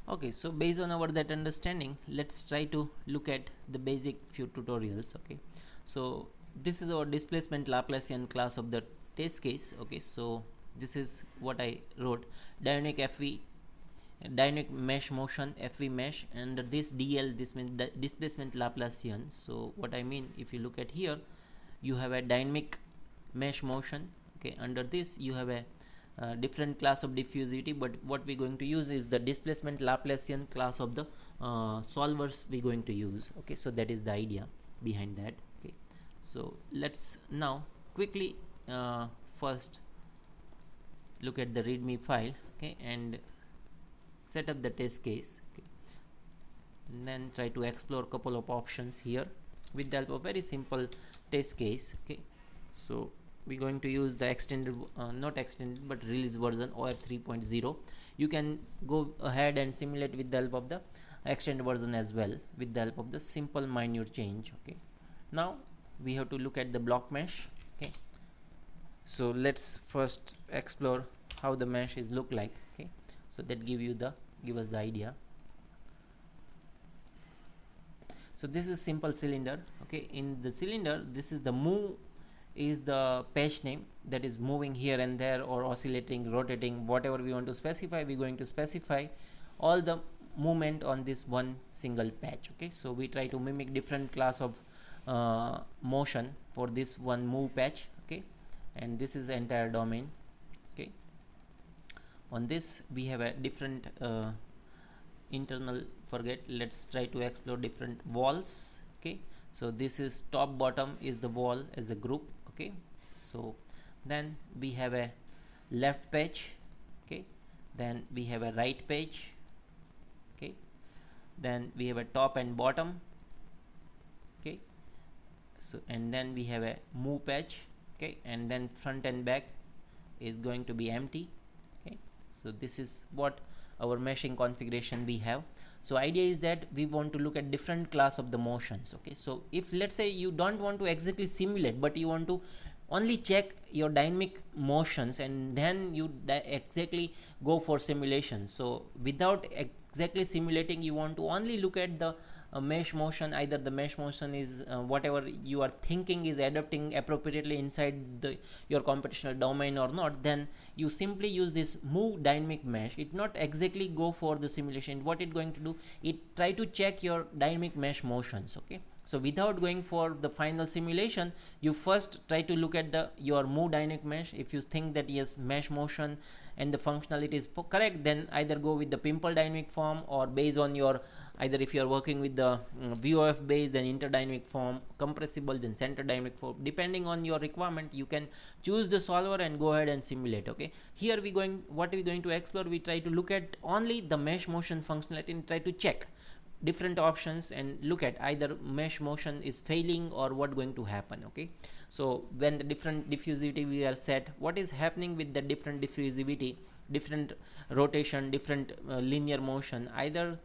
Okay, so based on our that understanding, let's try to look at the basic few tutorials. Okay, so this is our displacement Laplacian class of the test case. Okay, so this is what I wrote: dynamic FV, dynamic mesh motion FV mesh. Under this DL, this means displacement Laplacian. So what I mean, if you look at here, you have a dynamic mesh motion. Okay, under this you have a different class of diffusivity, but what we're going to use is the displacement Laplacian class of the solvers we're going to use. Okay, so that is the idea behind that. Okay, so let's now quickly first look at the readme file, okay, and set up the test case. Okay, and then try to explore a couple of options here with the help of very simple test case. Okay, so we're going to use the extended not extended but release version OF 3.0. you can go ahead and simulate with the help of the extended version as well, with the help of the simple minute change. Okay, now we have to look at the block mesh. Okay, so let's first explore how the mesh is look like. Okay, so that give us the idea. So this is simple cylinder. Okay, in the cylinder, this is the move is the patch name that is moving here and there, or oscillating, rotating, whatever we want to specify. We're going to specify all the movement on this one single patch. Okay, so we try to mimic different class of motion for this one move patch. Okay, and this is the entire domain. Okay, on this we have a different internal let's try to explore different walls. Okay, so this is top bottom is the wall as a group. Okay, so then we have a left page. Okay, then we have a right page. Okay, then we have a top and bottom. Okay, so and then we have a move patch. Okay, and then front and back is going to be empty. Okay, so this is what our meshing configuration we have. So idea is that we want to look at different class of the motions. Okay, so if let's say you don't want to exactly simulate, but you want to only check your dynamic motions, and then you exactly go for simulation. So without exactly simulating, you want to only look at the mesh motion. Either the mesh motion is whatever you are thinking is adapting appropriately inside your computational domain or not, then you simply use this move dynamic mesh. It not exactly go for the simulation. What it going to do, it try to check your dynamic mesh motions. Okay, so without going for the final simulation, you first try to look at your move dynamic mesh. If you think that yes, mesh motion and the functionality is correct, then either go with the pimple dynamic form, or based on your either if you are working with the VOF base, then interdynamic form, compressible, then center dynamic form. Depending on your requirement, you can choose the solver and go ahead and simulate. Okay, here what we're going to explore, we try to look at only the mesh motion functionality and try to check different options and look at either mesh motion is failing or what going to happen. Okay, so when the different diffusivity we are set, what is happening with the different diffusivity, different rotation, different linear motion, either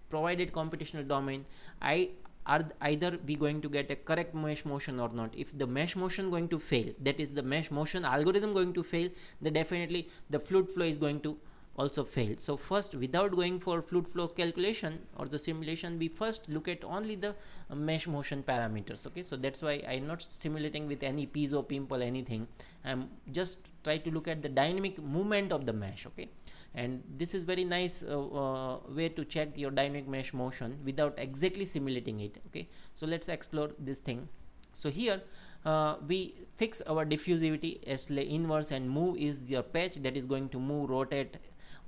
provided computational domain, either we going to get a correct mesh motion or not. If the mesh motion going to fail, that is the mesh motion algorithm going to fail, then definitely the fluid flow is going to also fail. So first, without going for fluid flow calculation or the simulation, we first look at only the mesh motion parameters. Okay, so that's why I'm not simulating with any piezo, pimple, anything. I'm just try to look at the dynamic movement of the mesh. Okay, and this is very nice way to check your dynamic mesh motion without exactly simulating it. Okay, so let's explore this thing. So here we fix our diffusivity as inverse, and move is your patch that is going to move, rotate,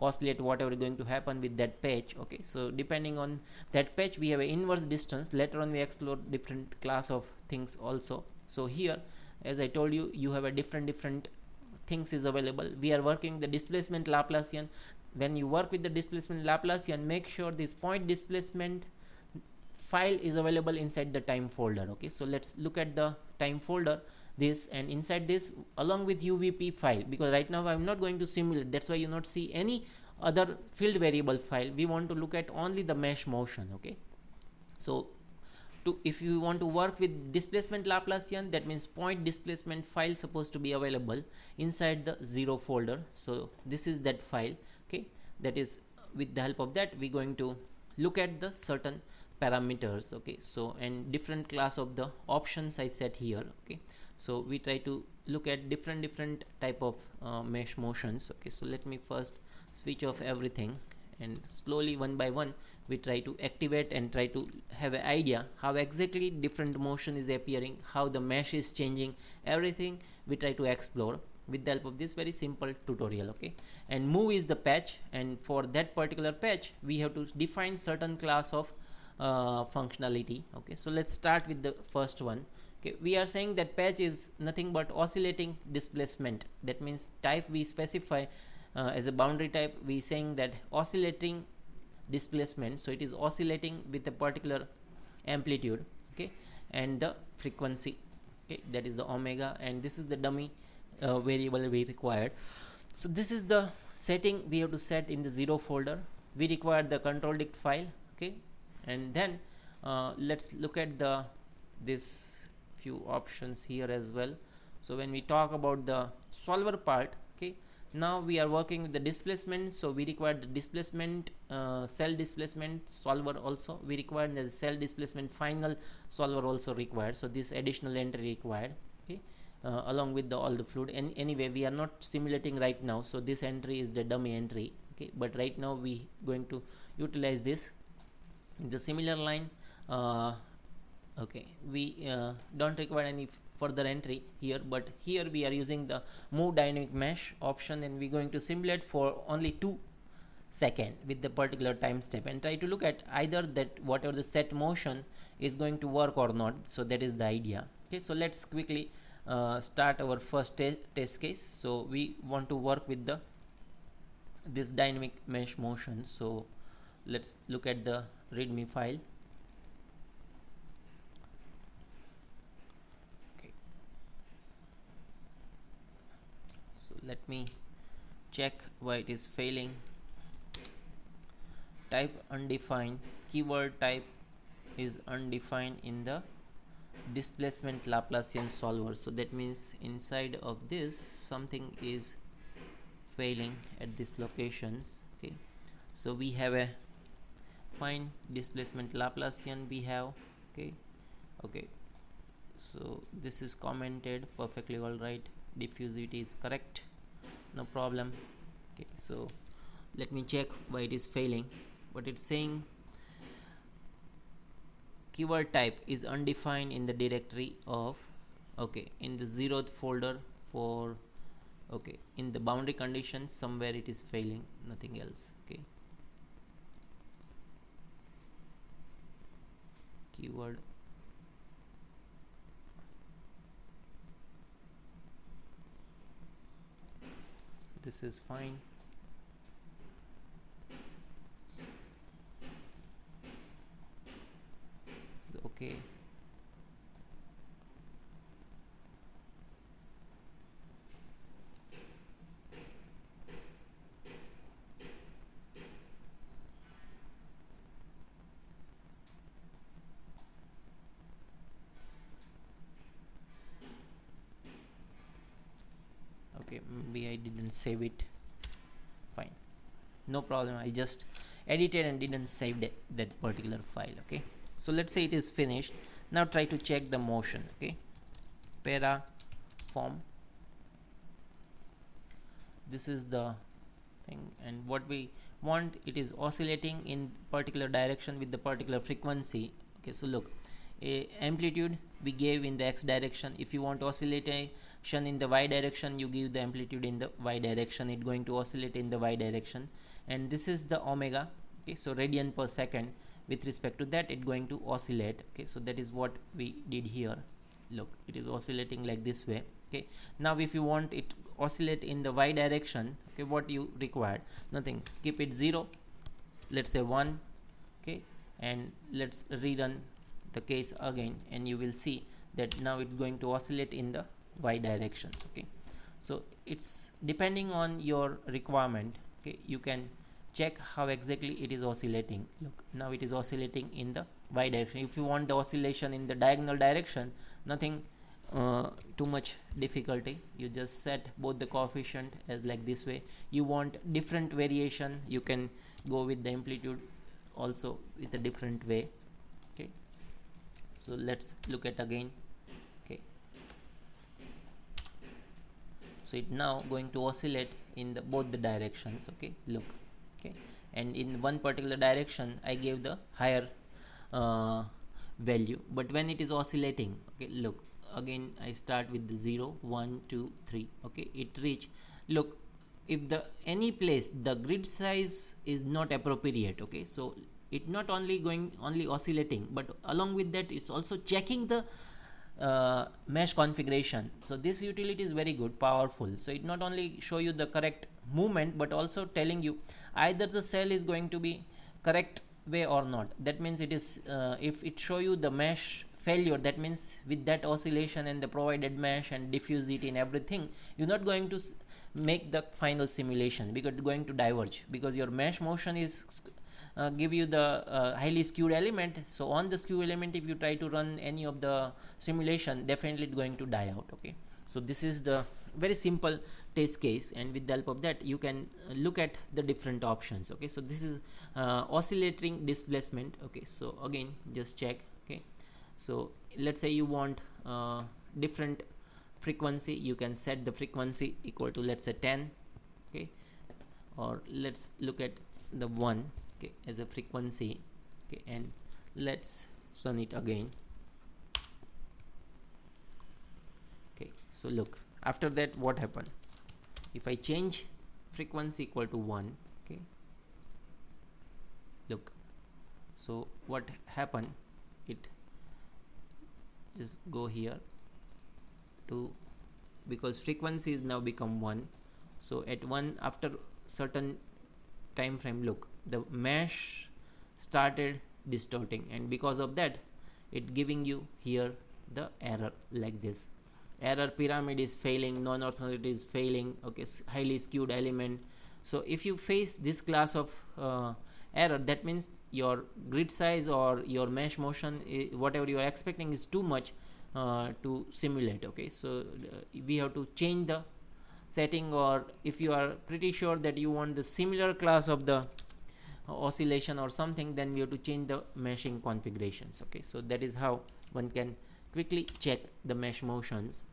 oscillate, whatever is going to happen with that patch. Okay, so depending on that patch, we have an inverse distance. Later on we explore different class of things also. So here, as I told you, you have a different things is available. We are working the displacement Laplacian. When you work with the displacement Laplacian, make sure this point displacement file is available inside the time folder. Okay, so let's look at the time folder, this, and inside this along with UVP file, because right now I'm not going to simulate, that's why you not see any other field variable file. We want to look at only the mesh motion. Okay, so if you want to work with displacement Laplacian, that means point displacement file supposed to be available inside the 0 folder. So this is that file. Okay, that is with the help of that we're going to look at the certain parameters. Okay, so and different class of the options I set here. Okay, so we try to look at different type of mesh motions. Okay, so let me first switch off everything, and slowly one by one we try to activate and try to have an idea how exactly different motion is appearing, how the mesh is changing, everything we try to explore with the help of this very simple tutorial. Okay, and move is the patch, and for that particular patch we have to define certain class of functionality. Okay, so let's start with the first one. Okay, we are saying that patch is nothing but oscillating displacement. That means type we specify as a boundary type, we saying that oscillating displacement, so it is oscillating with a particular amplitude. Okay, and the frequency, okay, that is the omega, and this is the dummy variable we required. So this is the setting we have to set in the 0 folder. We require the control dict file. Okay, and then let's look at the this few options here as well. So when we talk about the solver part, okay, now we are working with the displacement, so we require the displacement cell displacement solver also. We require the cell displacement final solver also required, so this additional entry required. Okay, along with all the fluid, and anyway we are not simulating right now, so this entry is the dummy entry. Okay, but right now we going to utilize this in the similar line. Okay, we don't require any further entry here, but here we are using the move dynamic mesh option, and we're going to simulate for only 2 seconds with the particular time step, and try to look at either that whatever the set motion is going to work or not. So that is the idea. Okay, so let's quickly start our first test case. So we want to work with the this dynamic mesh motion. So let's look at the readme file. Okay, so let me check why it is failing. Type undefined, keyword type is undefined in the displacement Laplacian solver. So that means inside of this something is failing at this locations. Okay, so we have a find displacement Laplacian we have. Okay, okay, so this is commented perfectly all right, diffusivity is correct, no problem. Okay, so let me check why it is failing. What it's saying, keyword type is undefined in the directory of, okay, in the 0th folder for, okay, in the boundary condition somewhere it is failing, nothing else. Okay, keyword this is fine. So okay, okay, maybe I didn't save it. Fine, no problem, I just edited and didn't save that particular file. Okay, so let's say it is finished. Now try to check the motion. Okay, para form, this is the thing, and what we want, it is oscillating in particular direction with the particular frequency. Okay, so look, amplitude we gave in the x direction. If you want oscillation in the y direction, you give the amplitude in the y direction, it going to oscillate in the y direction. And this is the omega. Okay, so radian per second, with respect to that it going to oscillate. Okay, so that is what we did here. Look, it is oscillating like this way. Okay, now if you want it oscillate in the y direction, okay, what you required, nothing, keep it 0, let's say 1. Okay, and let's rerun the case again, and you will see that now it's going to oscillate in the y direction. Okay, so it's depending on your requirement. Okay, you can check how exactly it is oscillating. Look, now it is oscillating in the y direction. If you want the oscillation in the diagonal direction, nothing, too much difficulty. You just set both the coefficient as like this way. You want different variation, you can go with the amplitude also with a different way. Okay, so let's look at again. Okay, so it now going to oscillate in the both the directions. Okay, look. Okay, and in one particular direction I gave the higher value, but when it is oscillating, okay, look, again I start with the 0 1 2 3. Okay, it reach, look, if the any place the grid size is not appropriate, okay, so it not only going only oscillating, but along with that it's also checking the mesh configuration. So this utility is very good, powerful. So it not only show you the correct movement, but also telling you either the cell is going to be correct way or not. That means it is if it show you the mesh failure, that means with that oscillation and the provided mesh and diffusivity and everything, you're not going to make the final simulation, because it's going to diverge, because your mesh motion is give you the highly skewed element. So on the skew element, if you try to run any of the simulation, definitely it's going to die out. Okay, so this is the very simple test case, and with the help of that you can look at the different options. Okay, so this is oscillating displacement. Okay, so again just check. Okay, so let's say you want different frequency, you can set the frequency equal to, let's say, 10. Okay, or let's look at the 1, okay, as a frequency. Okay, and let's run it again. Okay, so look, after that what happened, if I change frequency equal to 1, okay, look, so what happened, it just go here to, because frequency is now become 1, so at 1 after certain time frame, look, the mesh started distorting, and because of that it giving you here the error like this. Error pyramid is failing, non-orthogonality is failing. Okay, highly skewed element. So if you face this class of error, that means your grid size or your mesh motion, whatever you are expecting, is too much to simulate. Okay, so we have to change the setting, or if you are pretty sure that you want the similar class of the oscillation or something, then we have to change the meshing configurations. Okay, so that is how one can quickly check the mesh motions,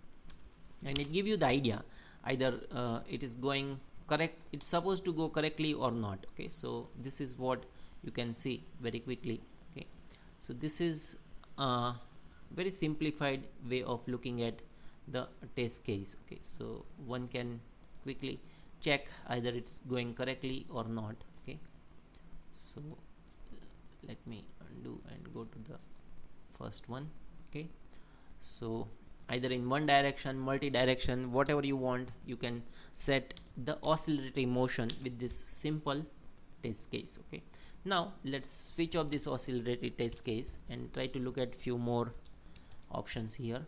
and it give you the idea either it is going correct, it's supposed to go correctly or not. Okay, so this is what you can see very quickly. Okay, so this is a very simplified way of looking at the test case. Okay, so one can quickly check either it's going correctly or not. Okay, so let me undo and go to the first one. Okay, so either in one direction, multi-direction, whatever you want, you can set the oscillatory motion with this simple test case. Okay, now let's switch off this oscillatory test case and try to look at few more options here.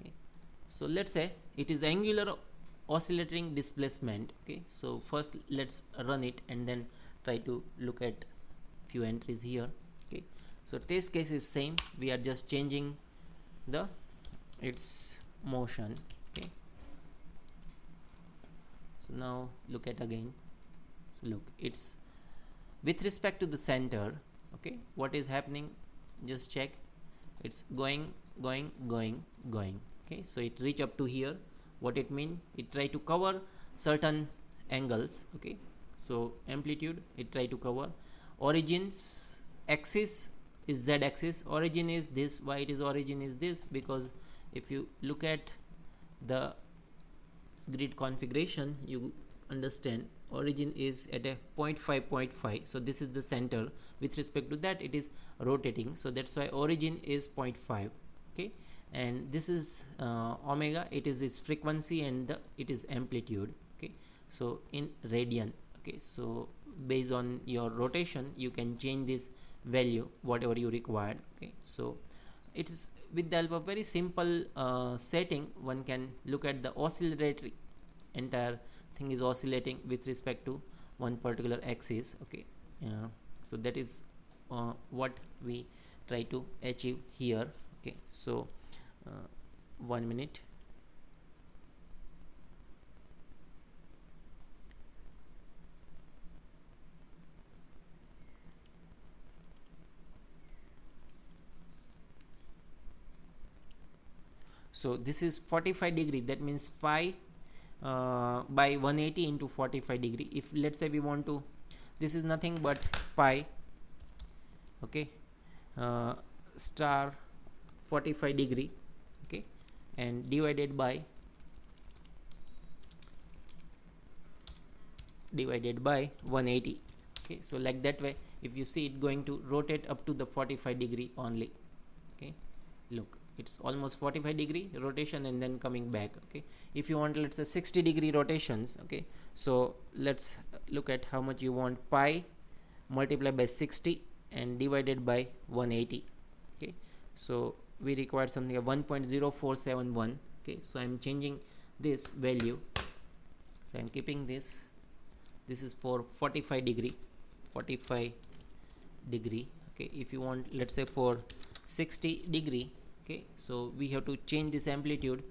Okay, so let's say it is angular oscillating displacement. Okay, so first let's run it and then try to look at few entries here. Okay, so test case is same, we are just changing the its motion. Okay, so now look at again. So look, it's with respect to the center. Okay, what is happening, just check, it's going. Okay, so it reach up to here. What it mean, it try to cover certain angles. Okay, so amplitude it try to cover, origins axis is z axis, origin is this. Why it is origin is this, because if you look at the grid configuration, you understand origin is at a 0.5, so this is the center. With respect to that, it is rotating, so that's why origin is 0.5. Okay, and this is omega, it is its frequency, and it is amplitude. Okay, so in radian. Okay, so based on your rotation you can change this value whatever you required. Okay, so it is with the help of very simple setting, one can look at the oscillatory, entire thing is oscillating with respect to one particular axis. Okay, so that is what we try to achieve here. Okay, so 1 minute. So this is 45 degree, that means 5 by 180 into 45 degree. If let's say we want to, this is nothing but pi, okay, star 45 degree, okay, and divided by 180. Okay, so like that way, if you see, it going to rotate up to the 45 degree only. Okay, look, it's almost 45 degree rotation and then coming back. Okay, if you want, let's say 60 degree rotations, okay, so let's look at how much you want. Pi multiplied by 60 and divided by 180. Okay, so we require something like 1.0471. okay, so I'm changing this value, so I'm keeping this is for 45 degree. Okay, if you want, let's say for 60 degree, okay, so we have to change this amplitude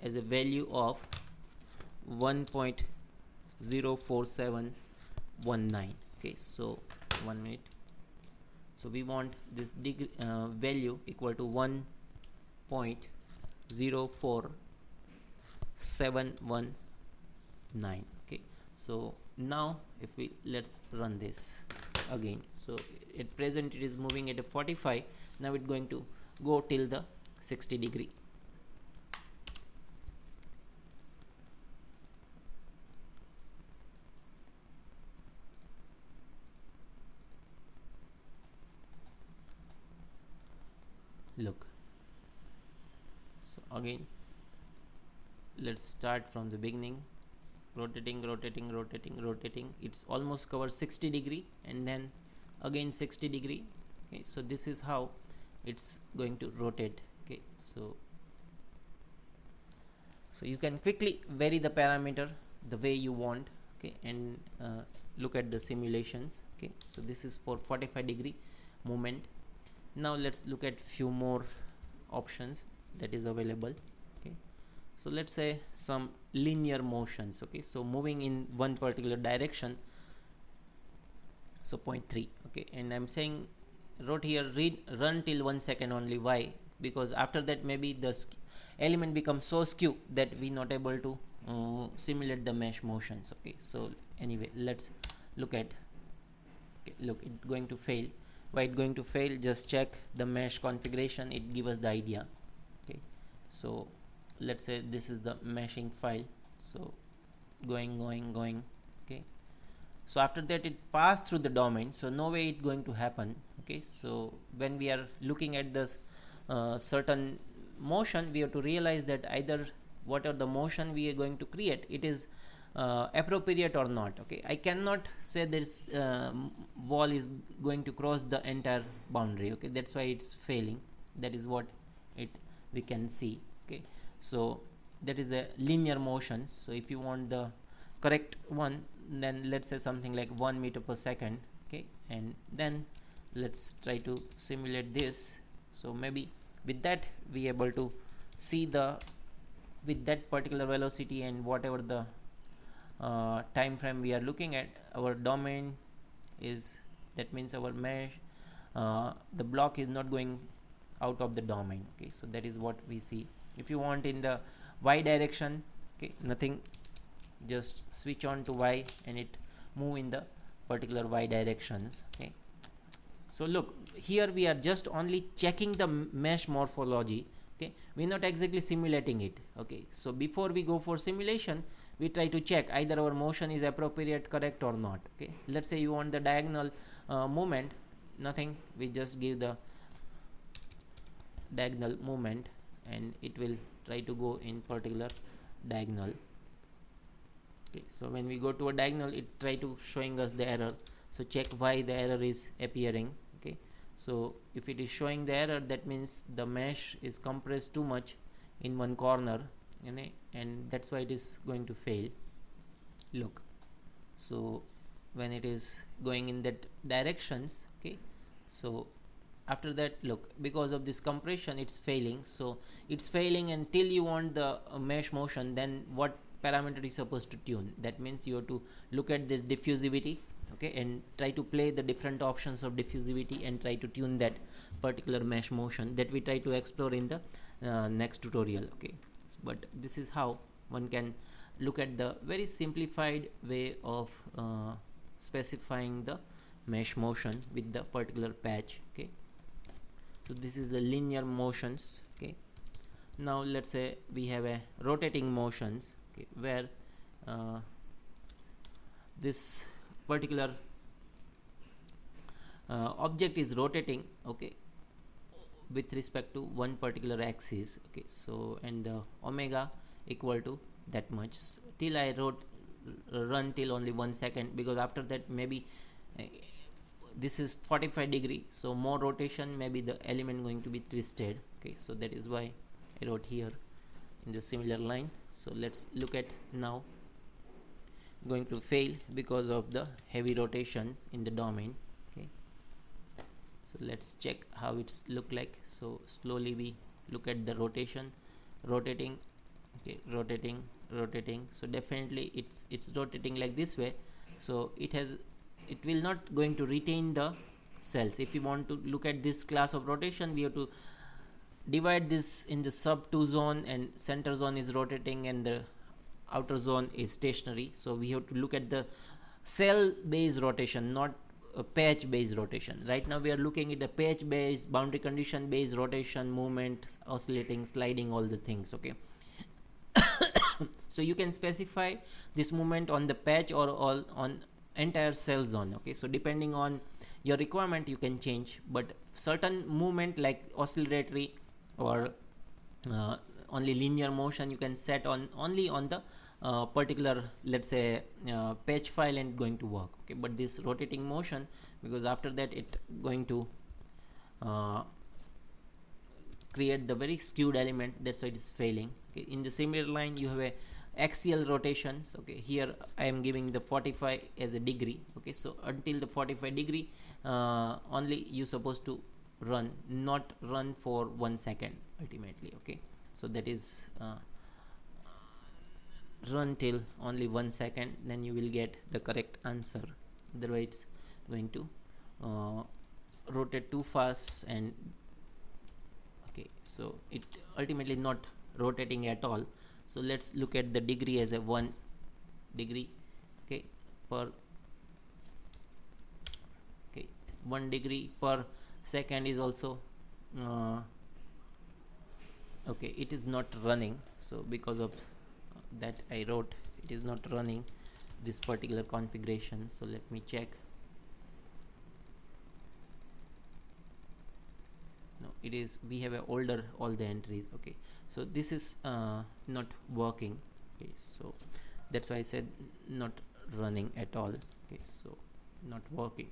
as a value of 1.04719. okay, so 1 minute. So we want this degree value equal to 1.04719. okay, so now if we let's run this again, so at present it is moving at a 45. Now it's going to go till the 60 degree. Look, so again let's start from the beginning, rotating. It's almost covered 60 degree and then again 60 degree. okay, so this is how it's going to rotate. Okay, so you can quickly vary the parameter the way you want. Okay, and look at the simulations. Okay, so this is for 45 degree movement. Now let's look at few more options that is available. Okay, so let's say some linear motions. Okay, so moving in one particular direction, so 0.3. okay, and I'm saying wrote here run till 1 second only. Why? Because after that maybe the element becomes so skew that we not able to simulate the mesh motions. Okay, so anyway, let's look at. Okay, look, it going to fail. Why it going to fail? Just check the mesh configuration, it give us the idea. Okay, so let's say this is the meshing file, so going. Okay, so after that it passed through the domain, so no way it going to happen. Okay, so when we are looking at this certain motion, we have to realize that either whatever the motion we are going to create, it is appropriate or not. Okay, I cannot say this wall is going to cross the entire boundary. Okay, that's why it's failing. That is what it we can see. Okay, so that is a linear motion. So if you want the correct one, then let's say something like 1 meter per second. Okay, and then let's try to simulate this. So maybe with that we able to see the with that particular velocity and whatever the time frame we are looking at, our domain is, that means our mesh, the block is not going out of the domain. Okay, so that is what we see. If you want in the y direction, okay, nothing, just switch on to y and it move in the particular y directions. Okay, so look here we are just only checking the mesh morphology. Okay, we're not exactly simulating it. Okay, so before we go for simulation, we try to check either our motion is appropriate, correct or not. Okay, let's say you want the diagonal movement, nothing, we just give the diagonal movement and it will try to go in particular diagonal. Okay, so when we go to a diagonal, it try to showing us the error, so check why the error is appearing. Okay, so if it is showing the error, that means the mesh is compressed too much in one corner, and that's why it is going to fail. Look, so when it is going in that directions, okay, so after that, look, because of this compression it's failing. So it's failing until you want the mesh motion. Then what parameter is supposed to tune? That means you have to look at this diffusivity, okay, and try to play the different options of diffusivity and try to tune that particular mesh motion that we try to explore in the next tutorial. Okay, but this is how one can look at the very simplified way of specifying the mesh motion with the particular patch. Okay, so this is the linear motions. Okay, now let's say we have a rotating motions, okay, where this particular object is rotating, okay, with respect to one particular axis. Okay, so and the omega equal to that much. So till I run till only 1 second, because after that maybe this is 45 degree, so more rotation, maybe the element going to be twisted. Okay, so that is why I wrote here in the similar line. So let's look at now, going to fail because of the heavy rotations in the domain. Okay, so let's check how it's look like. So slowly we look at the rotation, rotating, okay, rotating. So definitely it's rotating like this way. So it will not going to retain the cells. If you want to look at this class of rotation, we have to divide this in the sub 2 zone, and center zone is rotating and the outer zone is stationary. So we have to look at the cell based rotation, not a patch based rotation. Right now we are looking at the patch based, boundary condition based rotation, movement, oscillating, sliding, all the things. Okay, so you can specify this movement on the patch or all on entire cell zone. Okay, so depending on your requirement you can change, but certain movement like oscillatory or only linear motion you can set on only on the particular, let's say, patch file, and going to work. Okay, but this rotating motion, because after that it going to create the very skewed element, that's why it is failing. Okay, in the similar line you have a axial rotations. Okay, here I am giving the 45 as a degree. Okay, so until the 45 degree only you supposed to run, not run for 1 second ultimately. Okay, so that is run till only 1 second, then you will get the correct answer. Otherwise it's going to rotate too fast, and okay, so it ultimately not rotating at all. So let's look at the degree as a 1 degree. Okay, per, okay, 1 degree per second is also okay, it is not running. So because of that I wrote it is not running this particular configuration. So let me check. No, it is, we have a older all the entries. Okay, so this is not working. Okay, so that's why I said not running at all. Okay, so not working.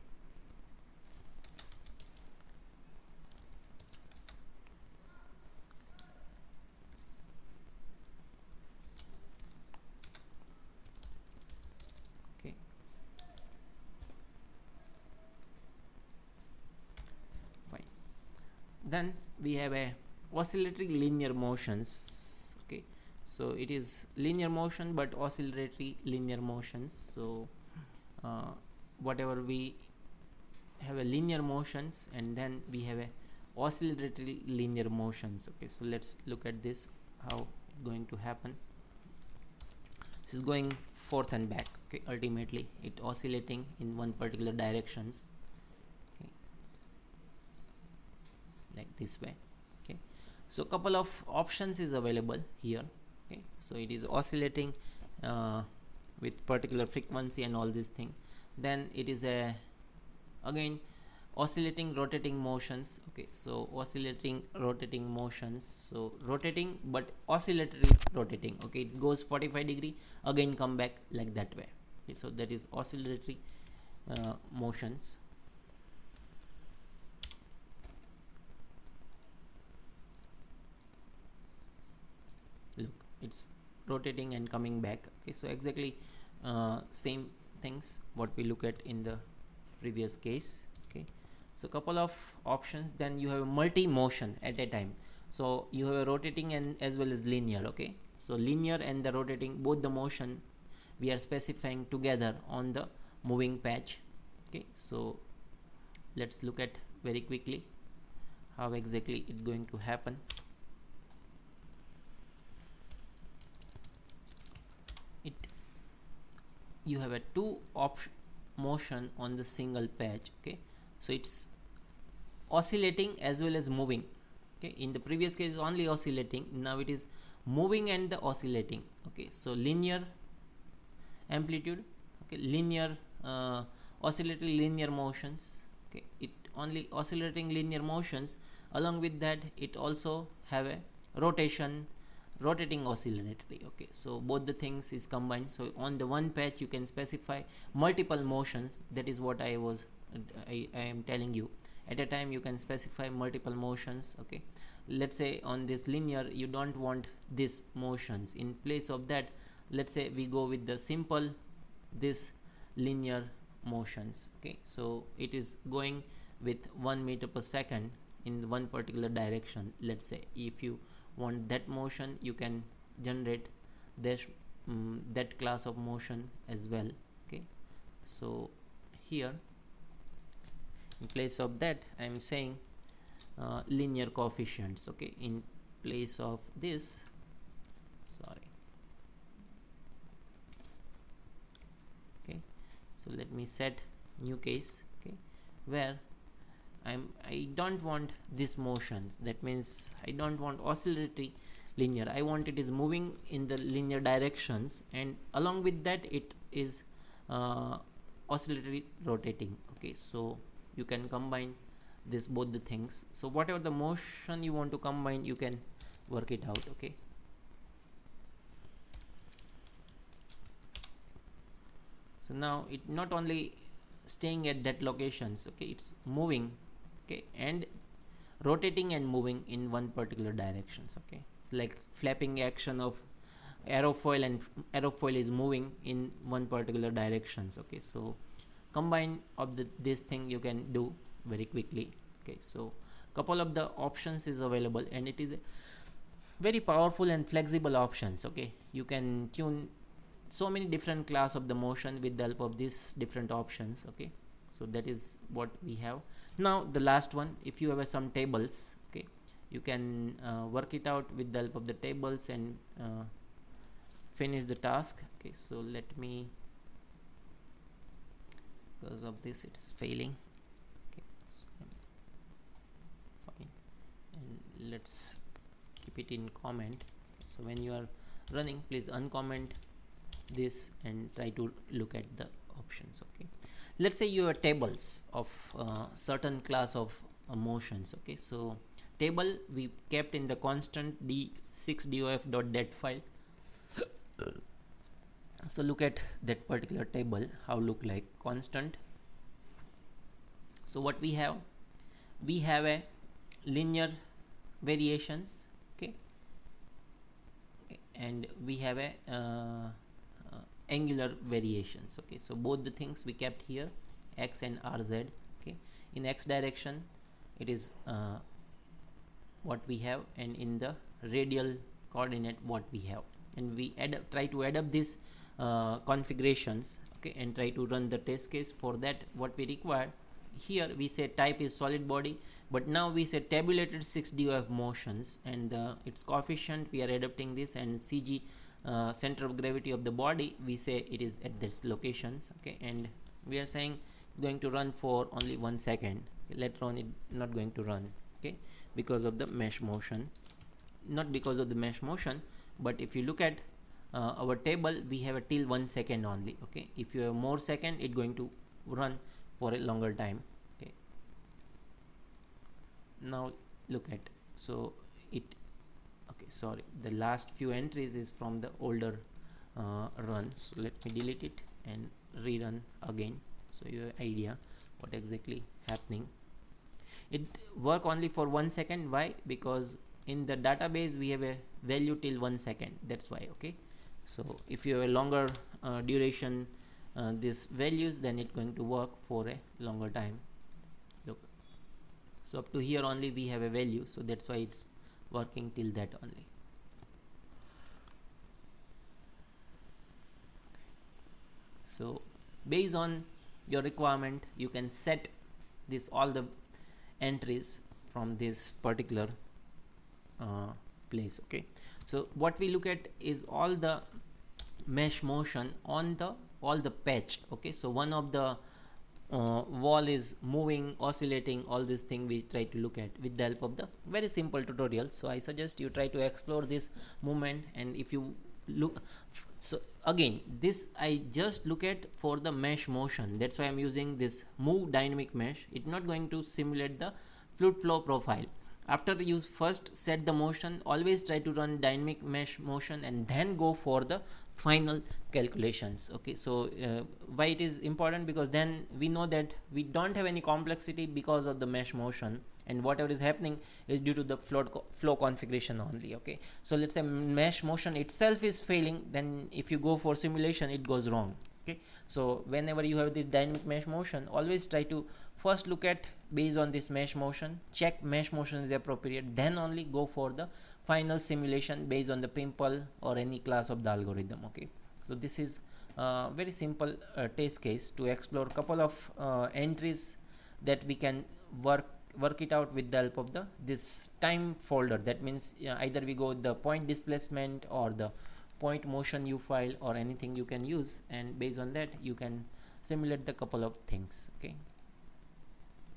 Okay, fine. Then we have a oscillatory linear motions. Okay, so it is linear motion but oscillatory linear motions. So whatever we have a linear motions, and then we have a oscillatory linear motions. Okay, so let's look at this, how it's going to happen. This is going forth and back. Okay, ultimately it oscillating in one particular directions. Okay, like this way. Okay, so couple of options is available here. Okay, so it is oscillating with particular frequency and all this thing. Then it is a again oscillating rotating motions. Okay, so oscillating rotating motions, so rotating but oscillatory rotating. Okay, it goes 45 degree, again come back like that way. Okay, so that is oscillatory motions. Look, it's rotating and coming back. Okay, so exactly same things what we look at in the previous case. Okay, So couple of options. Then you have multi motion at a time. So you have a rotating and as well as linear. Okay, so linear and the rotating, both the motion we are specifying together on the moving patch. Okay, so let's look at very quickly how exactly it's going to happen. It, you have a two option motion on the single patch. Okay, so it's oscillating as well as moving. Okay, in the previous case only oscillating, now it is moving and the oscillating. Okay, so linear amplitude, okay, linear oscillating linear motions. Okay, it only oscillating linear motions. Along with that, it also have a rotating oscillatory. Okay, so both the things is combined. So on the one patch you can specify multiple motions. That is what I am telling you. At a time you can specify multiple motions. Okay, let's say on this linear you don't want these motions. In place of that, let's say we go with the simple this linear motions. Okay, so it is going with 1 meter per second in one particular direction. Let's say if you want that motion, you can generate this that class of motion as well. Okay, so here in place of that I am saying linear coefficients. Okay, in place of this, sorry, okay, so let me set new case. Okay, where I don't want this motion. That means I don't want oscillatory linear. I want it is moving in the linear directions, and along with that it is oscillatory rotating. Okay, so you can combine this both the things. So whatever the motion you want to combine, you can work it out. Okay, so now it not only staying at that locations. Okay, it's moving. Okay, and rotating and moving in one particular directions. Okay, it's like flapping action of aerofoil, and aerofoil is moving in one particular directions. Okay, so combine of this thing you can do very quickly. Okay, so couple of the options is available, and it is very powerful and flexible options. Okay, you can tune so many different class of the motion with the help of these different options. Okay, so that is what we have. Now the last one, if you have some tables, okay, you can work it out with the help of the tables and finish the task. Okay, so let me, because of this it's failing. Okay, so fine, and let's keep it in comment. So when you are running, please uncomment this and try to look at the options. Okay, let's say you have tables of certain class of motions. Okay, so table we kept in the constant d6dof.dat file. So look at that particular table, how look like constant. So what we have a linear variations. Okay, and we have a angular variations. Okay, so both the things we kept here, x and rz. Okay, in x direction it is what we have, and in the radial coordinate what we have, and we try to add up these configurations. Okay, and try to run the test case. For that, what we require here, we say type is solid body, but now we say tabulated 6D motions, and its coefficient we are adapting this, and CG center of gravity of the body, we say it is at this locations. Okay, and we are saying it's going to run for only 1 second. Later on it not going to run. Okay, because of the mesh motion, not because of the mesh motion, but if you look at our table, we have a till 1 second only. Okay, if you have more second, it going to run for a longer time. Okay, now look at, so it, okay, sorry, the last few entries is from the older run. So let me delete it and rerun again, so you have idea what exactly happening. It work only for 1 second. Why? Because in the database we have a value till 1 second, that's why. Okay, so if you have a longer duration these values, then it's going to work for a longer time. Look, So up to here only we have a value, so that's why it's working till that only. So based on your requirement, you can set this all the entries from this particular place. Okay, so what we look at is all the mesh motion on the all the patch. Okay, so one of the wall is moving, oscillating, all this thing we try to look at with the help of the very simple tutorial. So I suggest you try to explore this movement, and if you look, so again this I just look at for the mesh motion, that's why I'm using this move dynamic mesh. It's not going to simulate the fluid flow profile. After you first set the motion, always try to run dynamic mesh motion and then go for the final calculations. Okay, so why it is important, because then we know that we don't have any complexity because of the mesh motion, and whatever is happening is due to the flow configuration only. Okay, so let's say mesh motion itself is failing, then if you go for simulation it goes wrong. Okay, so whenever you have this dynamic mesh motion, always try to first look at based on this mesh motion, check mesh motion is appropriate, then only go for the final simulation based on the Pimple or any class of the algorithm. Okay, so this is very simple test case to explore couple of entries that we can work it out with the help of the this time folder. That means either we go with the point displacement or the point motion u file or anything you can use, and based on that you can simulate the couple of things. Okay.